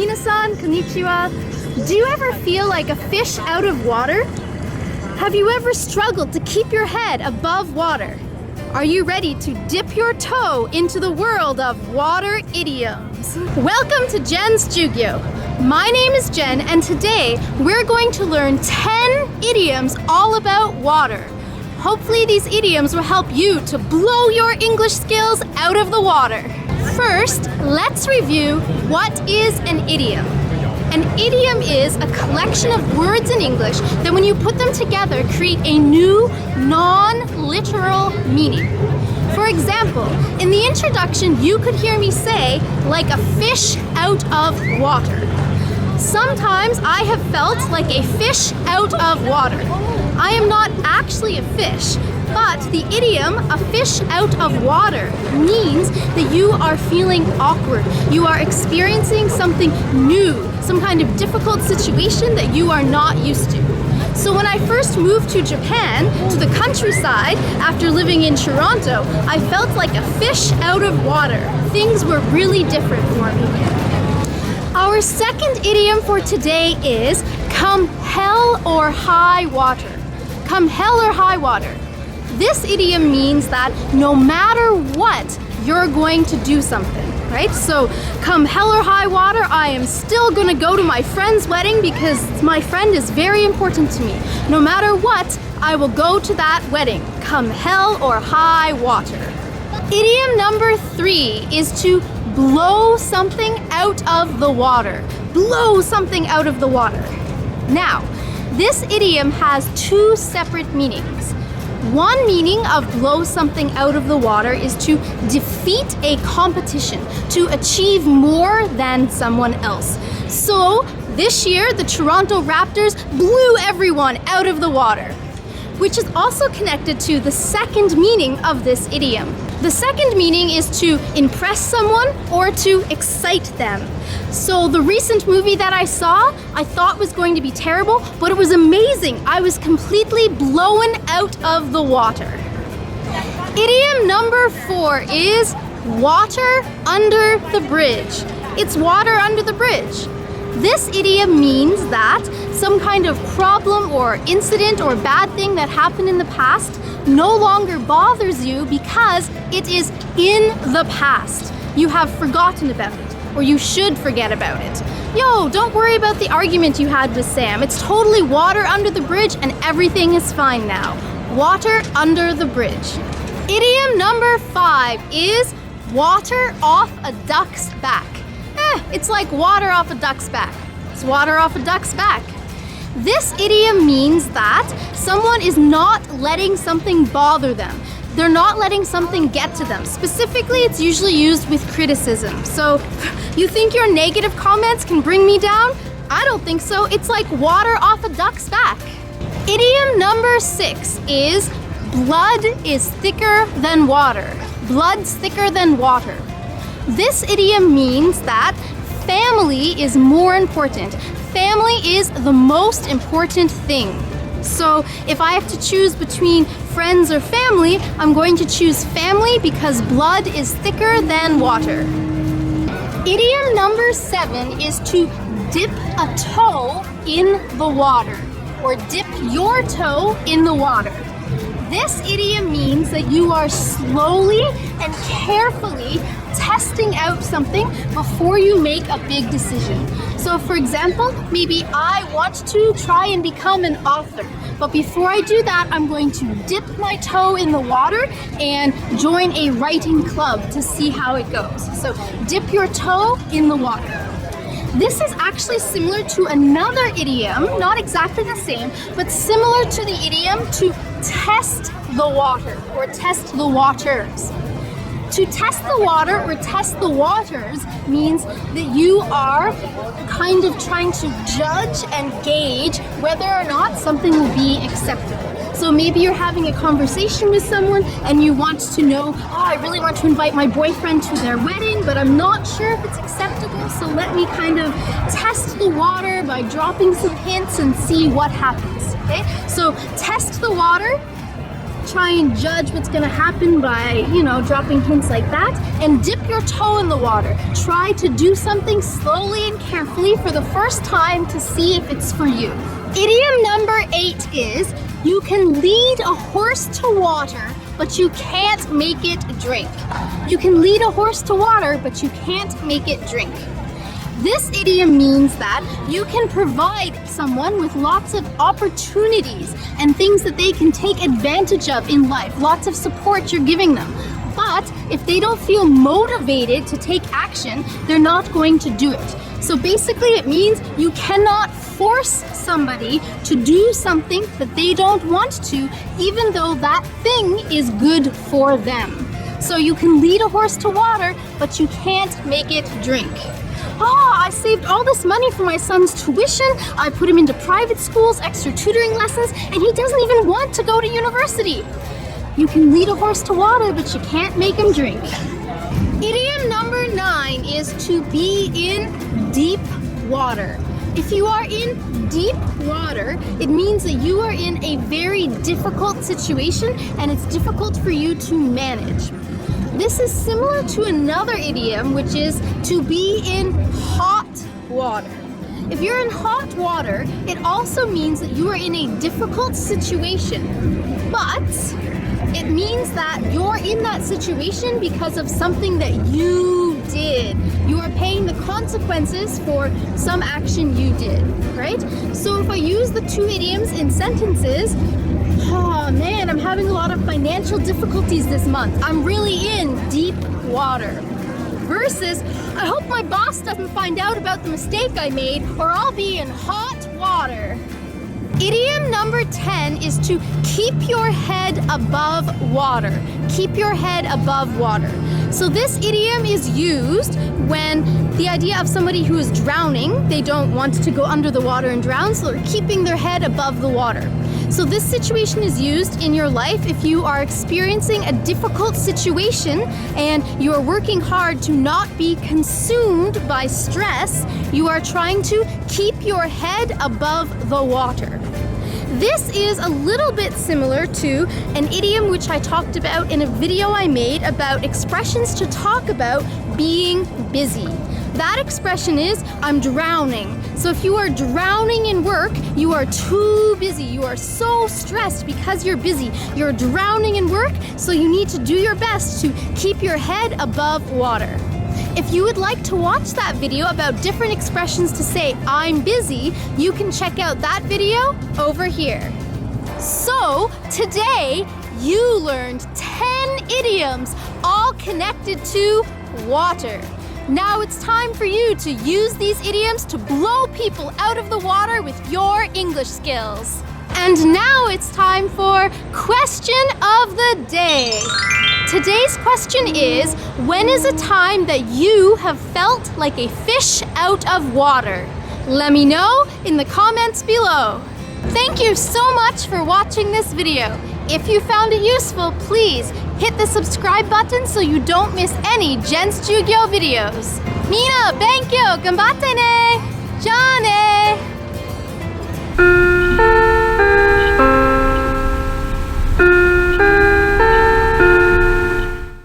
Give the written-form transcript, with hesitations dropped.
Minasan, konnichiwa. Do you ever feel like a fish out of water? Have you ever struggled to keep your head above water? Are you ready to dip your toe into the world of water idioms? Welcome to Jen's Jyugyou. My name is Jen, and today we're going to learn 10 idioms all about water. Hopefully these idioms will help you to blow your English skills out of the water. First, let's review what is an idiom. An idiom is a collection of words in English that when you put them together create a new, non-literal meaning. For example, in the introduction you could hear me say, like a fish out of water. Sometimes I have felt like a fish out of water. I am not actually a fish, but the idiom, a fish out of water, means that you are feeling awkward. You are experiencing something new, some kind of difficult situation that you are not used to. So when I first moved to Japan, to the countryside, after living in Toronto, I felt like a fish out of water. Things were really different for me. Our second idiom for today is come hell or high water. Come hell or high water. This idiom means that no matter what, you're going to do something, right? So come hell or high water, I am still gonna go to my friend's wedding because my friend is very important to me. No matter what, I will go to that wedding. Come hell or high water. Idiom number 3 is to blow something out of the water. Blow something out of the water. Now, this idiom has 2 separate meanings. One meaning of blow something out of the water is to defeat a competition, to achieve more than someone else. So, this year, the Toronto Raptors blew everyone out of the water, which is also connected to the second meaning of this idiom. The second meaning is to impress someone or to excite them. So the recent movie that I saw, I thought was going to be terrible, but it was amazing. I was completely blown out of the water. Idiom number 4 is water under the bridge. It's water under the bridge. This idiom means that some kind of problem or incident or bad thing that happened in the past no longer bothers you because it is in the past. You have forgotten about it, or you should forget about it. Yo, don't worry about the argument you had with Sam. It's totally water under the bridge and everything is fine now. Water under the bridge. Idiom number 5 is water off a duck's back. It's like water off a duck's back. It's water off a duck's back. This idiom means that someone is not letting something bother them. They're not letting something get to them. Specifically, it's usually used with criticism. So, you think your negative comments can bring me down? I don't think so. It's like water off a duck's back. Idiom number 6 is blood is thicker than water. Blood's thicker than water. This idiom means that family is more important. Family is the most important thing. So if I have to choose between friends or family, I'm going to choose family because blood is thicker than water. Idiom number 7 is to dip a toe in the water, or dip your toe in the water. This idiom means that you are slowly and carefully testing out something before you make a big decision. So for example, maybe I want to try and become an author, but before I do that, I'm going to dip my toe in the water and join a writing club to see how it goes. So dip your toe in the water. This is actually similar to another idiom, not exactly the same, but similar to the idiom to test the water or test the waters. To test the water or test the waters means that you are kind of trying to judge and gauge whether or not something will be acceptable. So maybe you're having a conversation with someone and you want to know, I really want to invite my boyfriend to their wedding, but I'm not sure if it's acceptable, so let me kind of test the water by dropping some hints and see what happens, okay? So test the water, try and judge what's gonna happen by, dropping hints like that. And dip your toe in the water. Try to do something slowly and carefully for the first time to see if it's for you. Idiom number 8 is, you can lead a horse to water, but you can't make it drink. You can lead a horse to water, but you can't make it drink. This idiom means that you can provide someone with lots of opportunities and things that they can take advantage of in life, lots of support you're giving them. But if they don't feel motivated to take action, they're not going to do it. So basically it means you cannot force somebody to do something that they don't want to, even though that thing is good for them. So you can lead a horse to water, but you can't make it drink. I saved all this money for my son's tuition. I put him into private schools, extra tutoring lessons, and he doesn't even want to go to university. You can lead a horse to water, but you can't make him drink. Idiom number 9 is to be in deep water. If you are in deep water, it means that you are in a very difficult situation and it's difficult for you to manage. This is similar to another idiom, which is to be in hot water. If you're in hot water, it also means that you are in a difficult situation, but it means that you're in that situation because of something that you did. You are paying the consequences for some action you did, right? So if I use the 2 idioms in sentences, oh man, I'm having a lot of financial difficulties this month. I'm really in deep water. Versus, I hope my boss doesn't find out about the mistake I made or I'll be in hot water. Idiom number 10 is to keep your head above water. Keep your head above water. So this idiom is used when the idea of somebody who is drowning, they don't want to go under the water and drown, so they're keeping their head above the water. So this situation is used in your life if you are experiencing a difficult situation and you are working hard to not be consumed by stress. You are trying to keep your head above the water. This is a little bit similar to an idiom which I talked about in a video I made about expressions to talk about being busy. That expression is, I'm drowning. So if you are drowning in work, you are too busy. You are so stressed because you're busy. You're drowning in work, so you need to do your best to keep your head above water. If you would like to watch that video about different expressions to say, I'm busy, you can check out that video over here. So today, you learned 10 idioms, all connected to water. Now it's time for you to use these idioms to blow people out of the water with your English skills. And now it's time for Question of the Day. Today's question is, when is a time that you have felt like a fish out of water? Let me know in the comments below. Thank you so much for watching this video. If you found it useful, please hit the subscribe button so you don't miss any Jyugyou videos. Mina, thank you! Ganbatte ne! Ja ne!